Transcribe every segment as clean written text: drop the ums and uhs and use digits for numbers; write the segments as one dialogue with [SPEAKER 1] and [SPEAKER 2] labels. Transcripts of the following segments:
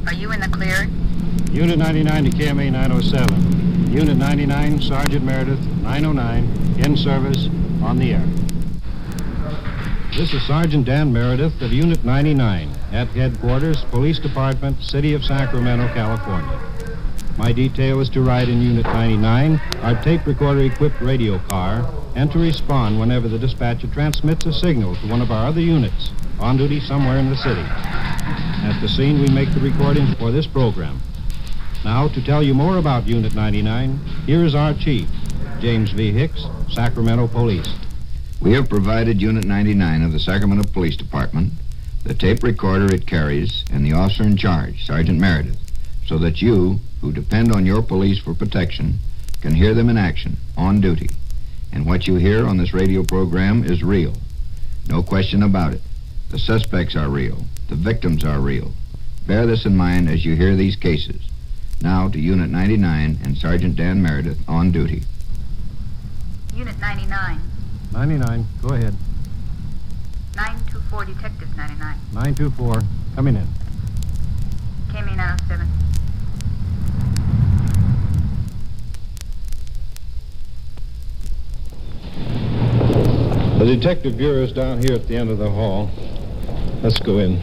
[SPEAKER 1] Are you in the clear?
[SPEAKER 2] Unit 99 to KMA 907. Unit 99, Sergeant Meredith, 909, in service, on the air. This is Sergeant Dan Meredith of Unit 99 at Headquarters, Police Department, City of Sacramento, California. My detail is to ride in Unit 99, our tape recorder-equipped radio car, and to respond whenever the dispatcher transmits a signal to one of our other units on duty somewhere in the city. At the scene, we make the recordings for this program. Now, to tell you more about Unit 99, here is our chief, James V. Hicks, Sacramento Police.
[SPEAKER 3] We have provided Unit 99 of the Sacramento Police Department the tape recorder it carries and the officer in charge, Sergeant Meredith, so that you, who depend on your police for protection, can hear them in action, on duty. And what you hear on this radio program is real. No question about it. The suspects are real. The victims are real. Bear this in mind as you hear these cases. Now to Unit 99 and Sergeant Dan Meredith on duty.
[SPEAKER 1] Unit 99.
[SPEAKER 2] 99, go ahead.
[SPEAKER 1] 924 Detective 99.
[SPEAKER 2] 924, coming in.
[SPEAKER 1] KMA 907.
[SPEAKER 2] The Detective Bureau is down here at the end of the hall. Let's go in.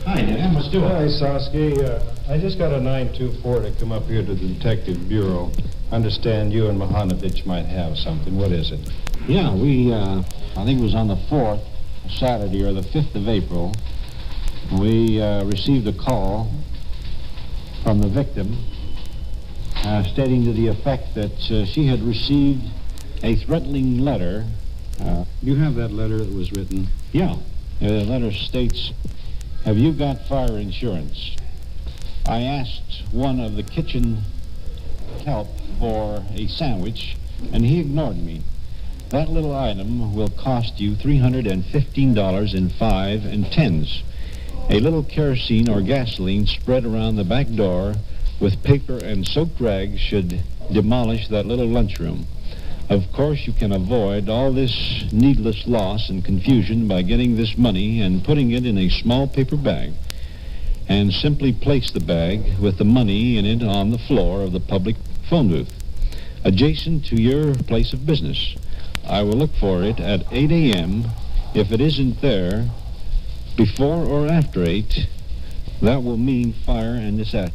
[SPEAKER 4] Hi, Dan. What's doing?
[SPEAKER 2] Hi, Sosky. I just got a 924 to come up here to the Detective Bureau. Understand you and Mahanovich might have something. What is it?
[SPEAKER 4] Yeah, I think it was on the 4th, Saturday, or the 5th of April, we received a call from the victim stating to the effect that she had received a threatening letter.
[SPEAKER 2] You have that letter that was written?
[SPEAKER 4] Yeah. The letter states, "Have you got fire insurance?" I asked one of the kitchen help for a sandwich, and he ignored me. That little item will cost you $315 in 5 and 10s. A little kerosene or gasoline spread around the back door with paper and soaked rags should demolish that little lunchroom. Of course, you can avoid all this needless loss and confusion by getting this money and putting it in a small paper bag, and simply place the bag with the money in it on the floor of the public phone booth, adjacent to your place of business. I will look for it at 8 a.m. If it isn't there before or after 8, that will mean fire and disaster.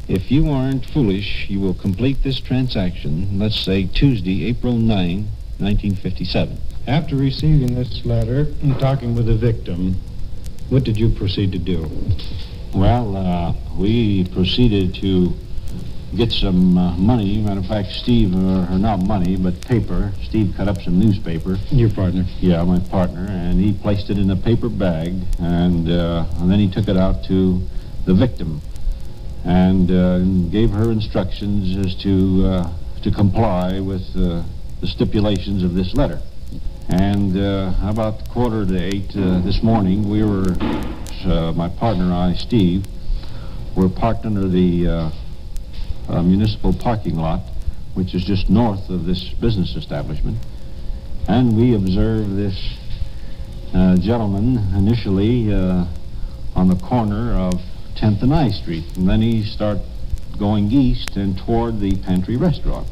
[SPEAKER 4] If you aren't foolish, you will complete this transaction, let's say Tuesday, April 9, 1957.
[SPEAKER 2] After receiving this letter and talking with the victim, what did you proceed to do?
[SPEAKER 4] Well, we proceeded to get some money. Matter of fact, Steve, or not money, but paper. Steve cut up some newspaper.
[SPEAKER 2] Your partner?
[SPEAKER 4] Yeah, my partner. And he placed it in a paper bag, and then he took it out to the victim and gave her instructions as to comply with the stipulations of this letter. And about 7:45 this morning, we were, my partner and I, Steve, were parked under the municipal parking lot, which is just north of this business establishment. And we observed this gentleman initially on the corner of 10th and I Street, and then he started going east and toward the Pantry Restaurant.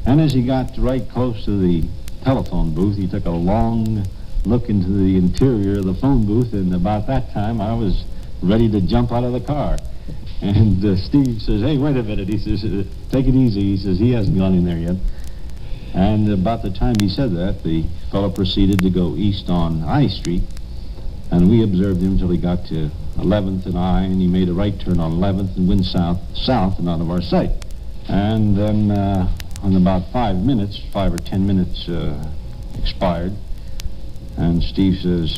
[SPEAKER 4] And as he got right close to the telephone booth, he took a long look into the interior of the phone booth, and about that time I was ready to jump out of the car. And Steve says, "Hey, wait a minute." He says, "Take it easy." He says, "He hasn't gone in there yet." And about the time he said that, the fellow proceeded to go east on I Street, and we observed him until he got to 11th and I, and he made a right turn on 11th and went south and out of our sight. And then in about 5 or 10 minutes expired, and Steve says,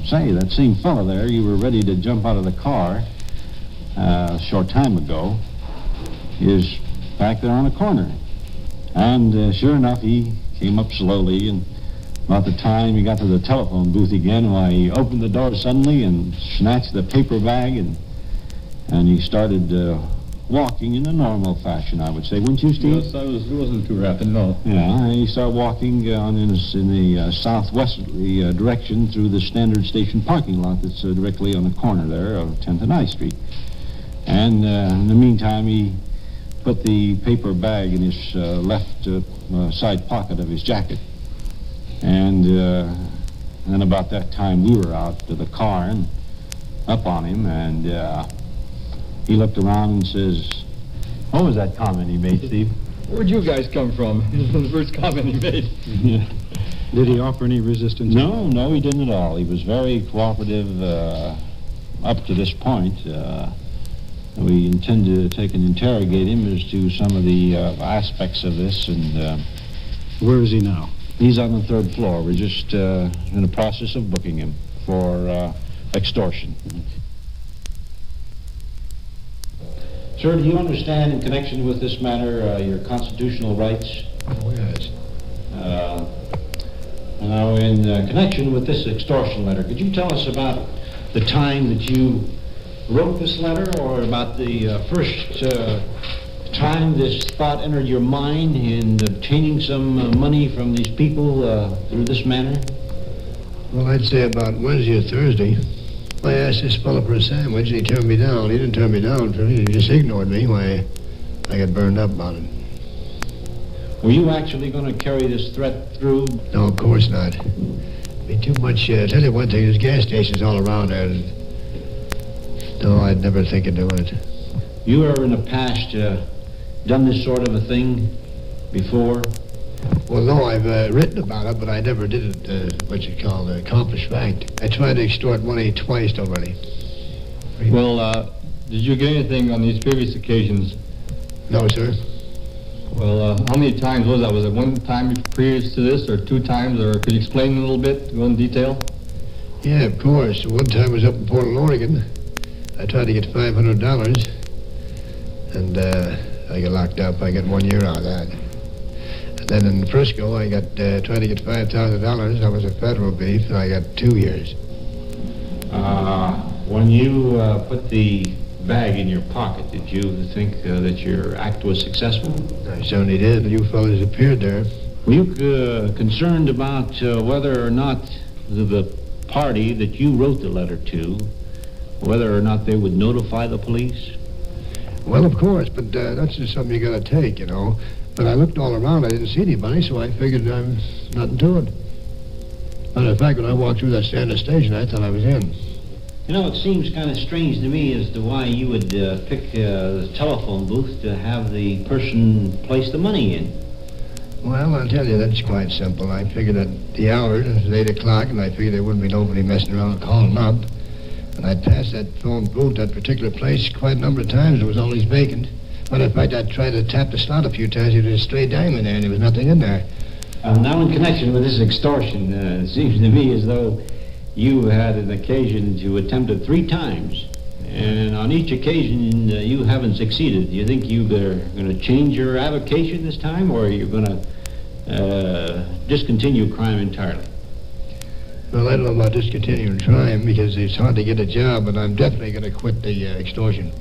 [SPEAKER 4] "Say, that same fellow there, you were ready to jump out of the car a short time ago, is back there on the corner." And sure enough, he came up slowly, and about the time he got to the telephone booth again, why, he opened the door suddenly and snatched the paper bag, and he started walking in a normal fashion, I would say. Wouldn't you, Steve?
[SPEAKER 5] Yes, it wasn't too rapid, no.
[SPEAKER 4] Yeah, he started walking in the southwesterly direction through the Standard Station parking lot that's directly on the corner there of 10th and I Street. And in the meantime, he put the paper bag in his left side pocket of his jacket. And then about that time, we were out to the car and up on him, and he looked around and says, what was that comment he made, Steve?
[SPEAKER 5] Where'd you guys come from? This was the first comment he made.
[SPEAKER 4] Yeah.
[SPEAKER 2] Did he offer any resistance?
[SPEAKER 4] No, he didn't at all. He was very cooperative up to this point. We intend to take and interrogate him as to some of the aspects of this, and
[SPEAKER 2] Where is he now?
[SPEAKER 4] he's on the 3rd floor. We're just in the process of booking him for extortion. Sir, do you understand in connection with this matter your constitutional rights?
[SPEAKER 2] Oh, yes.
[SPEAKER 4] Now, in connection with this extortion letter, could you tell us about the time that you wrote this letter, or about the first time this thought entered your mind in obtaining some money from these people through this manner?
[SPEAKER 6] Well, I'd say about Wednesday or Thursday. I asked this fellow for a sandwich, and he turned me down. He didn't turn me down for me. He just ignored me. Why, I got burned up about it.
[SPEAKER 4] Were you actually going to carry this threat through?
[SPEAKER 6] No, of course not. Be too much. Tell you one thing, there's gas stations all around there. No, I'd never think of doing it.
[SPEAKER 4] You ever in the past done this sort of a thing before?
[SPEAKER 6] Well, no, I've written about it, but I never did it, what you call an accomplished fact. I tried to extort money twice already.
[SPEAKER 5] Well, did you get anything on these previous occasions?
[SPEAKER 6] No, sir.
[SPEAKER 5] Well, how many times was that? Was it one time previous to this, or 2 times, or could you explain a little bit, go in detail?
[SPEAKER 6] Yeah, of course. One time I was up in Portland, Oregon. I tried to get $500, and I got locked up. I got 1 year out of that. And then in Frisco, I got tried to get $5,000. I was a federal beef, and I got 2 years.
[SPEAKER 4] When you put the bag in your pocket, did you think that your act was successful?
[SPEAKER 6] I certainly did. You fellas appeared there.
[SPEAKER 4] Were you concerned about whether or not the party that you wrote the letter to, whether or not they would notify the police?
[SPEAKER 6] Well, of course, but that's just something you got to take, you know. But I looked all around. I didn't see anybody, so I figured I'm nothing to it. Matter of fact, when I walked through that Standard Station, I thought I was in.
[SPEAKER 4] You know, it seems kind of strange to me as to why you would pick the telephone booth to have the person place the money in.
[SPEAKER 6] Well, I'll tell you, that's quite simple. I figured that the hour is 8 o'clock, and I figured there wouldn't be nobody messing around calling up. And I'd passed that phone booth, that particular place, quite a number of times. It was always vacant. Matter of fact, I tried to tap the slot a few times. There was a stray dime in there, and there was nothing in there.
[SPEAKER 4] Now, in connection with this extortion, it seems to me as though you had an occasion to attempt it 3 times. And on each occasion, you haven't succeeded. Do you think you're going to change your avocation this time, or are you going to discontinue crime entirely?
[SPEAKER 6] Well, I don't know about discontinuing crime, because it's hard to get a job, but I'm definitely going to quit the extortion.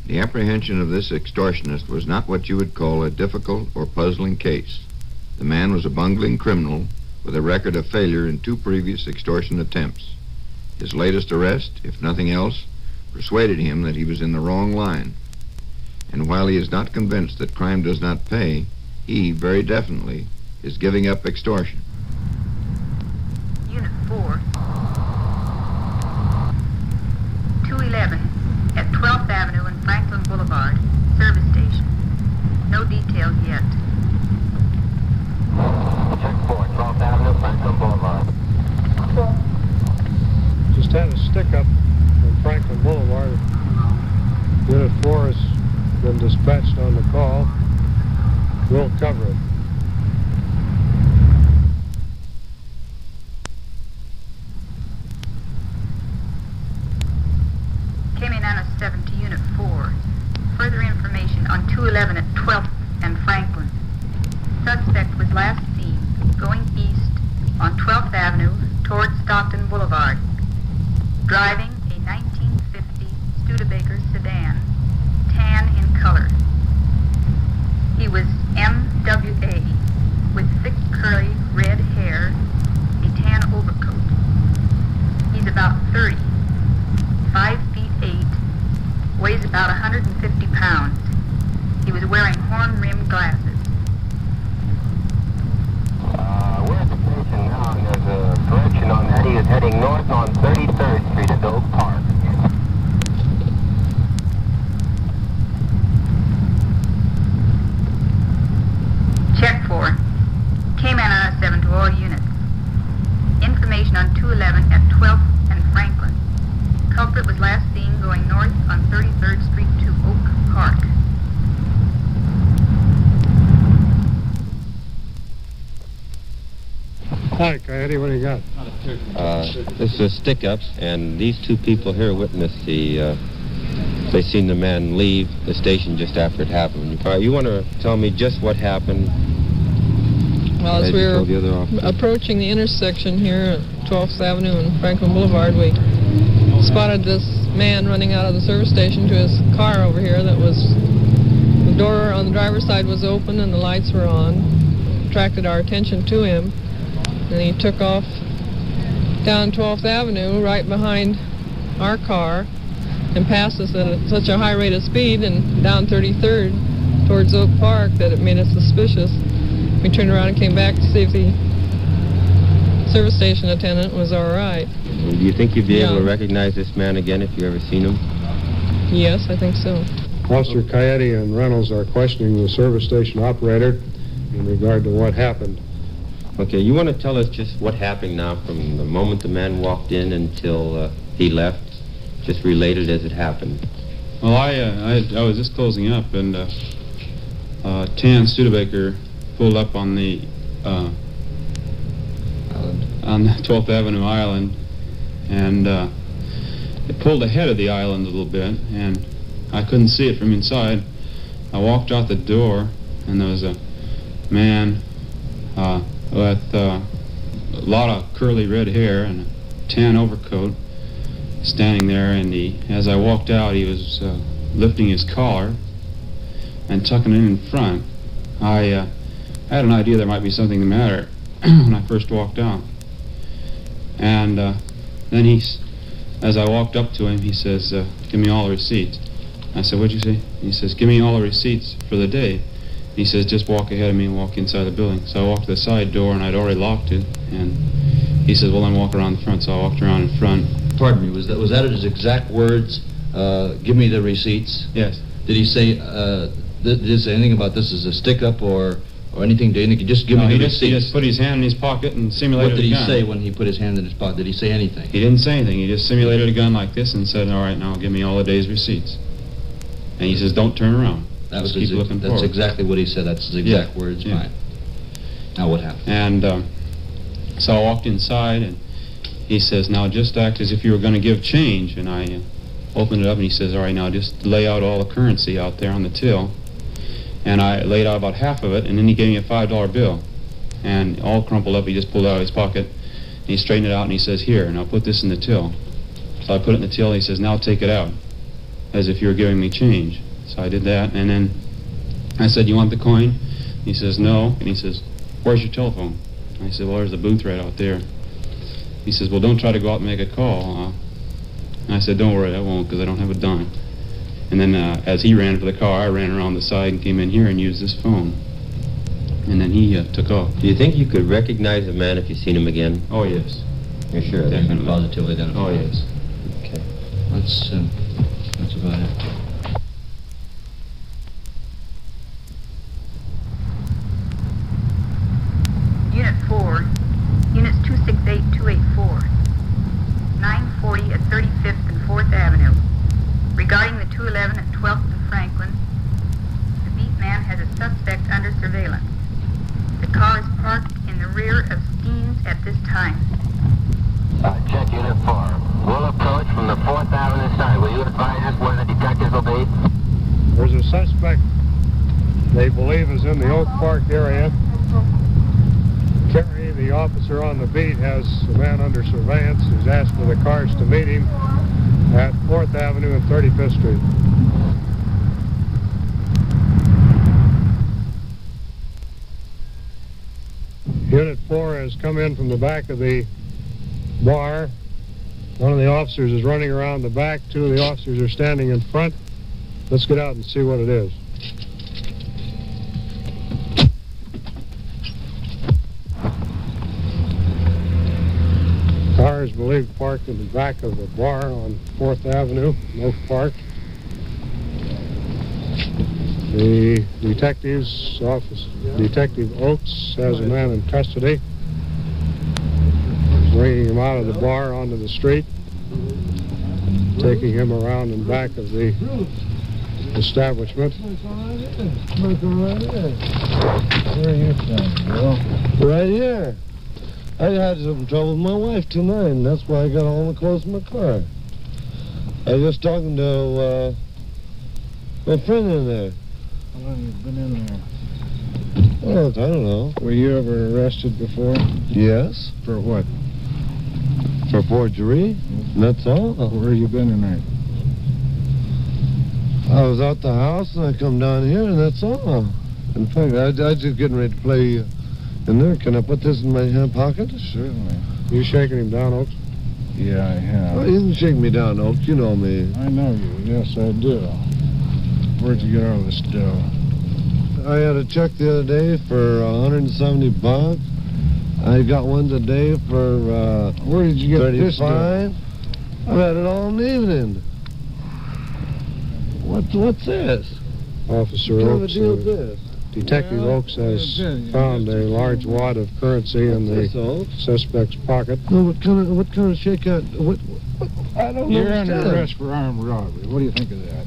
[SPEAKER 3] The apprehension of this extortionist was not what you would call a difficult or puzzling case. The man was a bungling criminal with a record of failure in 2 previous extortion attempts. His latest arrest, if nothing else, persuaded him that he was in the wrong line. And while he is not convinced that crime does not pay, he, very definitely, is giving up extortion.
[SPEAKER 1] Unit 4. 211 at 12th Avenue and Franklin Boulevard, service station. No details yet.
[SPEAKER 7] Check 4, 12th Avenue, Franklin Boulevard.
[SPEAKER 2] Just had a stick-up on Franklin Boulevard. Unit 4 has been dispatched on the call. We'll cover it.
[SPEAKER 1] Came in on 7 to Unit 4. Further information on 211 at 12th and Franklin. Suspect was last seen going east on 12th Avenue toward Stockton Boulevard, driving a 1950 Studebaker sedan, tan in was M.W.A. with thick curly red hair, a tan overcoat. He's about 30, 5 feet 8, weighs about 150 pounds. He was wearing horn-rimmed glasses.
[SPEAKER 7] We're at the station now, and there's a correction on that. He is heading north on 33rd Street at Oak Park.
[SPEAKER 1] Check 4. K-Man on 7 to all units. Information on 211 at 12th and Franklin. Culprit was last seen going north on 33rd Street to Oak Park.
[SPEAKER 2] Hi, Coyote, what do you got?
[SPEAKER 8] This is a stick-up, and these two people here witnessed they seen the man leave the station just after it happened. You want to tell me just what happened?
[SPEAKER 9] Well, as we were approaching the intersection here at 12th Avenue and Franklin Boulevard, we spotted this man running out of the service station to his car over here that was, the door on the driver's side was open and the lights were on. Attracted our attention to him, and he took off down 12th Avenue right behind our car and passed us at such a high rate of speed and down 33rd towards Oak Park that it made us suspicious. We turned around and came back to see if the service station attendant was all right.
[SPEAKER 8] Do you think you'd be able to recognize this man again if you ever seen him?
[SPEAKER 9] Yes, I think so.
[SPEAKER 2] Officer Coyote and Reynolds are questioning the service station operator in regard to what happened.
[SPEAKER 8] Okay, you want to tell us just what happened now from the moment the man walked in until he left? Just relate it as it happened.
[SPEAKER 10] Well, I was just closing up, and Tan Studebaker pulled up on the 12th Avenue island, and it pulled ahead of the island a little bit, and I couldn't see it from inside. I walked out the door, and there was a man with a lot of curly red hair and a tan overcoat standing there, and as I walked out, he was lifting his collar and tucking it in front. I had an idea there might be something the matter when I first walked out. And then as I walked up to him, he says, give me all the receipts. I said, what'd you say? He says, give me all the receipts for the day. He says, just walk ahead of me and walk inside the building. So I walked to the side door, and I'd already locked it. And he says, well, then walk around the front. So I walked around in front.
[SPEAKER 11] Pardon me, was that his exact words? Give me the receipts?
[SPEAKER 10] Yes.
[SPEAKER 11] Did he say anything about this as a stick-up or anything? Did he just give me the receipts?
[SPEAKER 10] He just put his hand in his pocket and simulated a gun.
[SPEAKER 11] What did he say when he put his hand in his pocket? Did he say anything?
[SPEAKER 10] He didn't say anything. He just simulated a gun like this and said, all right, now give me all the day's receipts. And he says, don't turn around. Just keep looking forward.
[SPEAKER 11] That's exactly what he said. That's his exact words.
[SPEAKER 10] Yeah.
[SPEAKER 11] Fine. Now what happened?
[SPEAKER 10] And so I walked inside, and he says, now just act as if you were going to give change. And I opened it up, and he says, all right, now just lay out all the currency out there on the till. And I laid out about half of it, and then he gave me a $5 bill. And all crumpled up, he just pulled it out of his pocket, and he straightened it out, and he says, here, and I'll put this in the till. So I put it in the till, and he says, now take it out, as if you were giving me change. So I did that, and then I said, you want the coin? He says, no. And he says, where's your telephone? And I said, well, there's the booth right out there. He says, well, don't try to go out and make a call. And I said, don't worry, I won't, because I don't have a dime. And then as he ran for the car, I ran around the side and came in here and used this phone. And then he took off.
[SPEAKER 8] Do you think you could recognize a man if you seen him again?
[SPEAKER 10] Oh, yes.
[SPEAKER 8] You're sure?
[SPEAKER 10] Definitely.
[SPEAKER 11] Positively identified.
[SPEAKER 10] Oh, yes.
[SPEAKER 8] Okay.
[SPEAKER 11] That's about it.
[SPEAKER 1] Unit 4, Units 268, 284, 940 at 35th and 4th Avenue. Regarding the 211 at 12th and Franklin, the beat man has a suspect under surveillance. The car is parked in the rear of Steen's at this time.
[SPEAKER 7] Check Unit 4. We'll approach from the 4th Avenue side. Will you advise us where the detectives will be?
[SPEAKER 2] There's a suspect they believe is in the Oak Park area. Kerry, the officer on the beat, has a man under surveillance who's asked for the cars to meet him at 4th Avenue and 35th Street.
[SPEAKER 12] Unit 4 has come in from the back of the bar. One of the officers is running around the back. Two of the officers are standing in front. Let's get out and see what it is. Car is believed parked in the back of the bar on 4th Avenue, Oak Park. The detective's office, Detective Oates, has a man in custody, bringing him out of the bar onto the street, taking him around and back of the establishment.
[SPEAKER 13] Where are you from, Bill? Right here. I had some trouble with my wife tonight, and that's why I got all the clothes in my car. I was just talking to my friend in there.
[SPEAKER 12] How long have you been in there?
[SPEAKER 13] Oh, I don't know.
[SPEAKER 12] Were you ever arrested before?
[SPEAKER 13] Yes.
[SPEAKER 12] For what?
[SPEAKER 13] For forgery. That's all.
[SPEAKER 12] Where have you been tonight?
[SPEAKER 13] I was out the house, and I come down here, and that's all. In fact, I was just getting ready to play in there. Can I put this in my hand pocket?
[SPEAKER 12] Certainly. You shaking him down, Oaks?
[SPEAKER 13] Yeah, I have. Well, you can shake me down, Oaks. You know me.
[SPEAKER 12] I know you. Yes, I do. Where'd you get all this dough?
[SPEAKER 13] I had a check the other day for $170. I got one today for
[SPEAKER 12] where did you get
[SPEAKER 13] 35.
[SPEAKER 12] This dough?
[SPEAKER 13] I've had it all in the evening. What's this?
[SPEAKER 12] Officer Oaks. Detective Oaks has found a large wad of currency in the suspect's pocket.
[SPEAKER 13] No, what kind of shake? What? I don't know.
[SPEAKER 12] You're under arrest for armed robbery. What do you think of that?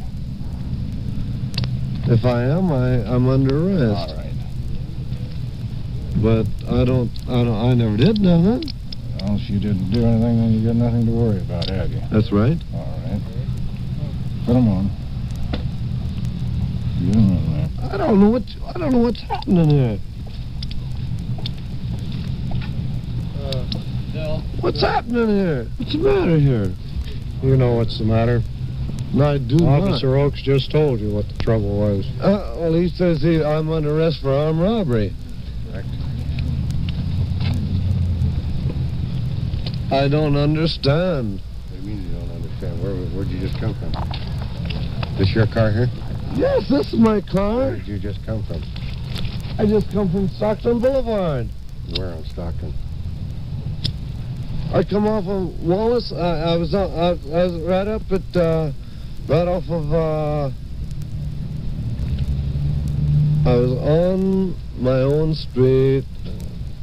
[SPEAKER 13] If I am, I'm under arrest.
[SPEAKER 12] All right.
[SPEAKER 13] But I never did nothing.
[SPEAKER 12] Well, if you didn't do anything, then you got nothing to worry about, have you?
[SPEAKER 13] That's right.
[SPEAKER 12] All right. Put them on. Get them in there.
[SPEAKER 13] I don't know what's happening here.
[SPEAKER 11] Bill.
[SPEAKER 13] What's happening here? What's the matter here?
[SPEAKER 12] You know what's the matter.
[SPEAKER 13] No, I do not.
[SPEAKER 12] Officer Oaks just told you what the trouble was.
[SPEAKER 13] Well, he says I'm under arrest for armed robbery.
[SPEAKER 12] Correct.
[SPEAKER 13] I don't understand.
[SPEAKER 12] What do you mean you don't understand? Where'd you just come from? This your car here?
[SPEAKER 13] Yes, this is my car.
[SPEAKER 12] Where did you just come from?
[SPEAKER 13] I just come from Stockton Boulevard.
[SPEAKER 12] Where on Stockton?
[SPEAKER 13] I come off of Wallace. I was right up at right off of I was on my own street.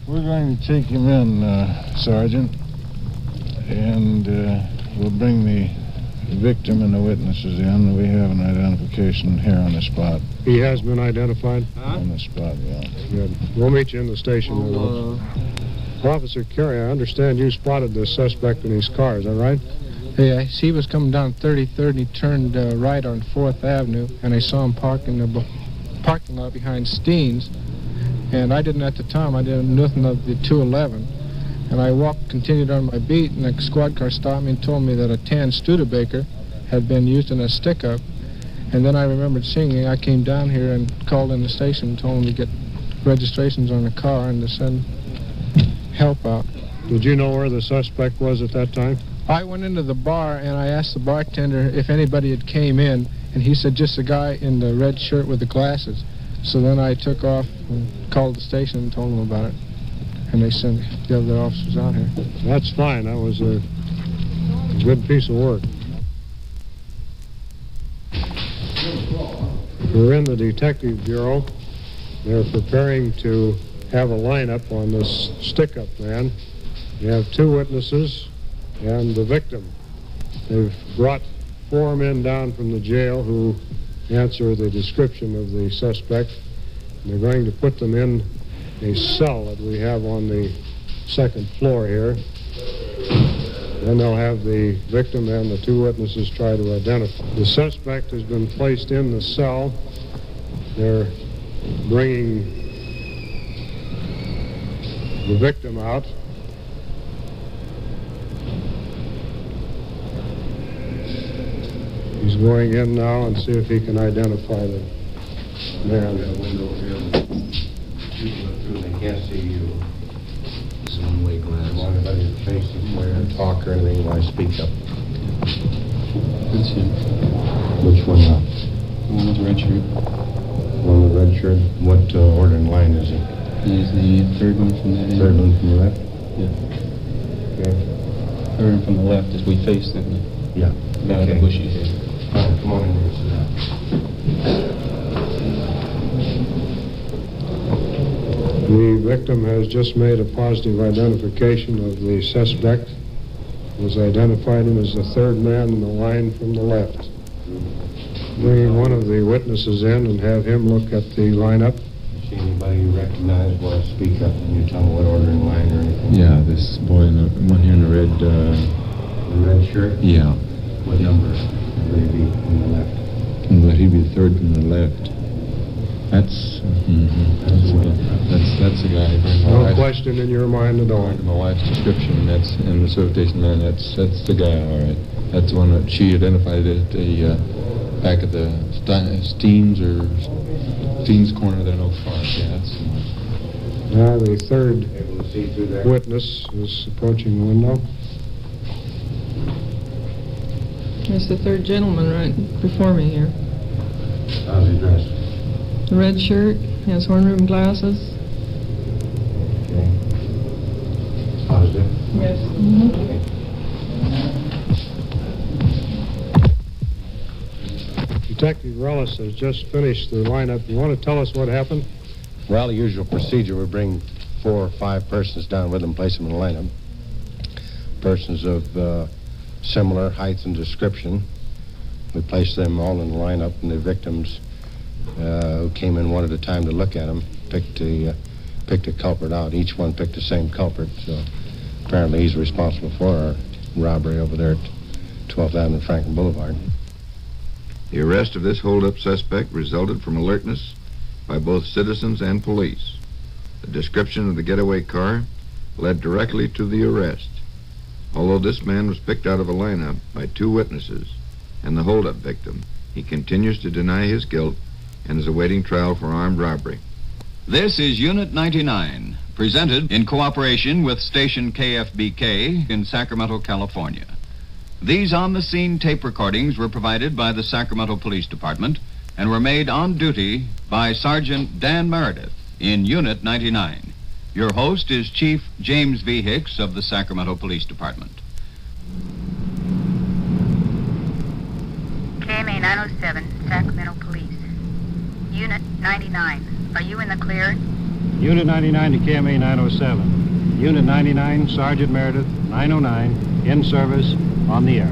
[SPEAKER 12] We're going to take him in, Sergeant, and we'll bring the victim and the witnesses in. We have an identification here on the spot. He has been identified? Huh? On the spot, yeah. Good. We'll meet you in the station. Officer Carey, I understand you spotted the suspect in his car, is that right?
[SPEAKER 14] Yeah, he was coming down 33rd and he turned right on 4th Avenue, and I saw him parked in the parking lot behind Steen's. And I didn't at the time, I didn't know nothing of the 211. And I continued on my beat, and the squad car stopped me and told me that a tan Studebaker had been used in a stick-up. And then I remembered seeing it. I came down here and called in the station and told them to get registrations on the car and to send help out.
[SPEAKER 12] Did you know where the suspect was at that time?
[SPEAKER 14] I went into the bar and I asked the bartender if anybody had came in, and he said just a guy in the red shirt with the glasses. So then I took off and called the station and told them about it. And they sent the other officers out here.
[SPEAKER 12] That's fine. That was a good piece of work. We're in the Detective Bureau. They're preparing to have a lineup on this stick-up man. We have two witnesses and the victim. They've brought 4 men down from the jail who answer the description of the suspect. They're going to put them in a cell that we have on the 2nd floor here. Then they'll have the victim and the 2 witnesses try to identify. The suspect has been placed in the cell. They're bringing the victim out. He's going in now and see if he can identify the man.
[SPEAKER 2] That window here. People look through, they can't see you.
[SPEAKER 12] talk or anything while I speak up.
[SPEAKER 10] That's him.
[SPEAKER 12] Which one now?
[SPEAKER 10] The one with the red shirt.
[SPEAKER 12] One with the red shirt. What order in line is he?
[SPEAKER 10] He's the third one from that end.
[SPEAKER 12] Third one from the left?
[SPEAKER 10] Yeah.
[SPEAKER 12] Okay.
[SPEAKER 10] Third one from the left as we face them.
[SPEAKER 12] Yeah.
[SPEAKER 10] About
[SPEAKER 12] Okay.
[SPEAKER 10] a bushy head.
[SPEAKER 12] All right, come on in here, sit down. The victim has just made a positive identification of the suspect. Was identified him as the third man in the line from the left. Bring one of the witnesses in and have him look at the lineup. See anybody you recognize while I speak up and you tell me what order in line or anything?
[SPEAKER 10] Yeah, this boy, one here in the red...
[SPEAKER 12] The red shirt?
[SPEAKER 10] Yeah.
[SPEAKER 12] What number would he be on the left?
[SPEAKER 10] But he'd be the third from the left. That's the guy.
[SPEAKER 12] No question in your mind at all.
[SPEAKER 10] According to my wife's description, that's in the certification man. That's the guy. All right. That's the one that she identified at the back of the Steens corner there in Oak Park. Yeah, that's the one.
[SPEAKER 12] Now the third witness is approaching the window.
[SPEAKER 9] There's the third gentleman right before me here.
[SPEAKER 12] How's he dressed?
[SPEAKER 9] The red shirt, has horn-rimmed glasses.
[SPEAKER 12] Okay. Positive?
[SPEAKER 9] Yes.
[SPEAKER 12] Detective Rellis has just finished the lineup. You want to tell us what happened?
[SPEAKER 2] Well, the usual procedure, we bring 4 or 5 persons down with them, place them in the lineup. Persons of similar height and description. We place them all in the lineup, and the victims who came in one at a time to look at them picked a culprit out. Each one picked the same culprit, so apparently he's responsible for our robbery over there at 12th Avenue and Franklin Boulevard.
[SPEAKER 3] The arrest of this hold-up suspect resulted from alertness by both citizens and police. The description of the getaway car led directly to the arrest. Although this man was picked out of a lineup by 2 witnesses and the hold-up victim, he continues to deny his guilt and is awaiting trial for armed robbery.
[SPEAKER 15] This is Unit 99, presented in cooperation with station KFBK in Sacramento, California. These on-the-scene tape recordings were provided by the Sacramento Police Department and were made on duty by Sergeant Dan Meredith in Unit 99. Your host is Chief James V. Hicks of the Sacramento Police Department.
[SPEAKER 1] KMA 907, Sacramento Police. Unit 99, are you in the clear?
[SPEAKER 2] Unit 99 to KMA 907. Unit 99, Sergeant Meredith, 909, in service, on the air.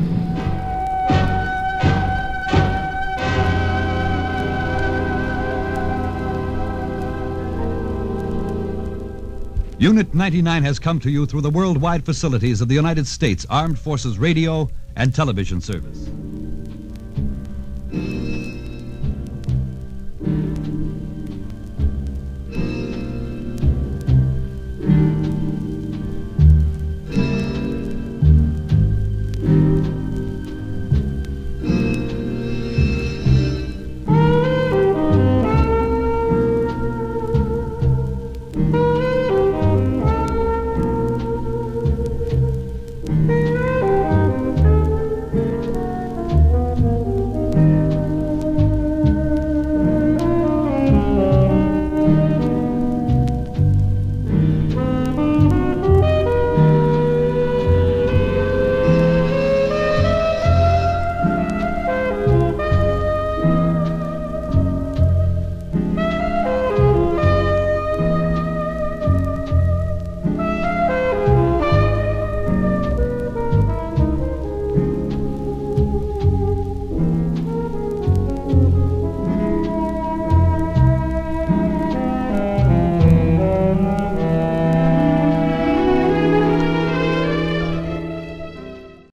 [SPEAKER 16] Unit 99 has come to you through the worldwide facilities of the United States Armed Forces Radio and Television Service.